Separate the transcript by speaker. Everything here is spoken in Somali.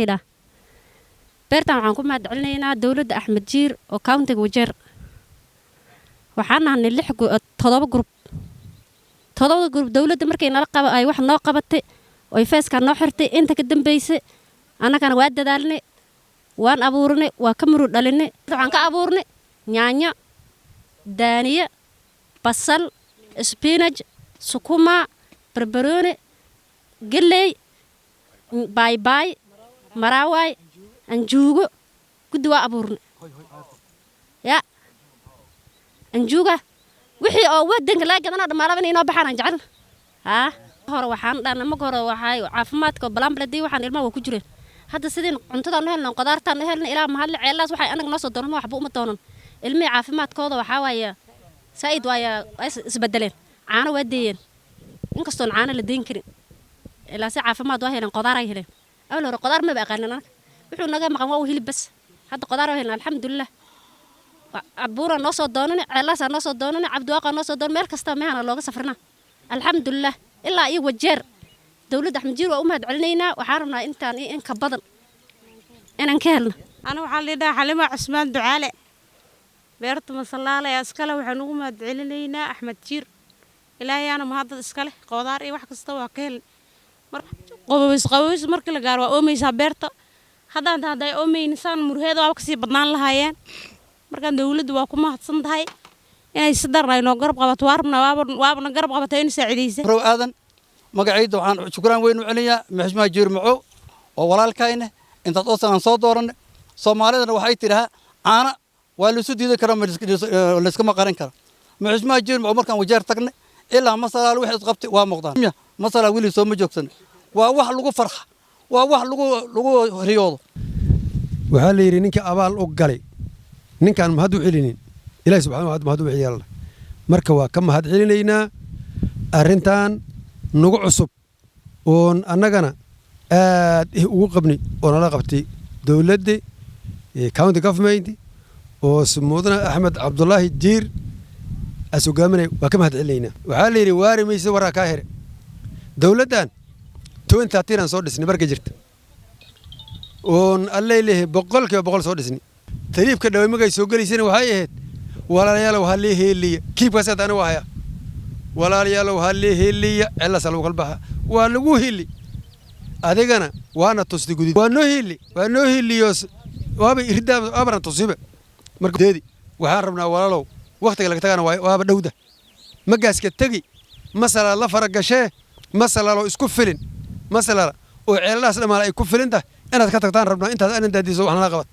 Speaker 1: ليدا بيرتا waxaan ku mahad celinaynaa dawladda Axmed Jiir oo county Wajeer waxaan nahay 7 group dawladda markay nala qaba ay wax noo qabatay oo feeska noo xirtay inta ka dambeysay anagana waa dadaalnay waan abuurnay waa ka muru dhalinay waxaan ka abuurnay yaanyo daaniya basal spinach sukuma barbarooni galley baybay maraway anjuugo gudi waa abuurnay ya anjuuga wixii oo wadanka la gadana dhamaalaban inoo baxaan jecel hore waxaan dhan ma hore waxay caafimaadka balanbladii waxaan ilmaha ku jireen hadda sideen cuntada noo helno qudaarta noo helno ilaa mahal ceelaas waxay anaga noo soo doonaan waxba uma doonan ilmi caafimaadkooda waxa waaya said waaya isbedeleen caano wadeeyeen inkastoo caano la deyn karin ilaa si caafimaad waa heleen qudaar ay heleen awal hore qudaar ma baqaanana wuxuu naga maqan waa hilib bas hadda qudaar waa heleen alxamdulillah abuura noo soo doonana ceelaas noo soo doonana cabdwaaqa noo soo doon meel kasta meehana looga safrnaa alxamdulillah ilaa iyo Wajeer dawladda Axmed Jiir waa u mahad celinaynaa waxaan rabnaa intaan in ka badan inaan ka helno
Speaker 2: ana waxaan leedahay Xalima Cusmaan Ducaale beerta masalaala ee iskale waxaan ugu mahad celinaynaa Axmed Jiir ilaahayana mahad iskale qudaar iyo wax kasta waa ka heln mar qabows markii la gaar waa oomaysa beerta haddaan haday oomaynsan murheeda waa ka sii badnaan lahaayeen markaan dawladdu waa ku mahadsan tahay inay sidarnayno garab qabato waabna garab qabatay in saacideysay
Speaker 3: row aadan magacayda waxaan shukran weyn u celinayaa maxsuma Jiir Macow oo walaalkayna intaad oo san soo dooranay Soomaalidana waxay tiraha caana waa la soo diiday karo la iska ma qaran karo maxsuma Jiir Macow markaan Wajeer tagnay ilaa masalaal wixii isqabtay waa muuqdaan masalaal wili soo ma joogsan waa wax lagu farxa waa wax lagu riyoodo
Speaker 4: waxa la yiri ninka abaal u galay ninkan mahad u celinin ilaahay subxaanahu wa ta'aala mahad u celiyay marka waa ka mahad celinaynaa arintan nagu cusub oo annagana aad ugu qabnay oo nala qabtay dawladda county government oo Sumuudna Axmed Cabdullaahi Jiir asugaaminay waa ka mahad celinaynaa waxa la yiri waarimaysa waraa ka hire dawladdan 2013 soo dhisnay markay jirta oo alleeyahay boqol soo dhisnay tariifka dhawmagay soo galisay waxay ahayd walaalayaal waxa la heeliya kiibka sadana waaya walaalayaal waxa la heeliya illa saluu qalbaha waa lagu heli adigana waana tusdi gudid waa noo heliyoos waaba irdaab abran tusiba markadeedi waxaan rabnaa walaalow waqtiga laga tagana waaba dhawda magaaska tagi masala la faragashay masala loo isku filin masala oo ceellaas dhamaal ay ku filinta inaad ka tagtaan rabnaa intaad aan daadiso waxna la qabad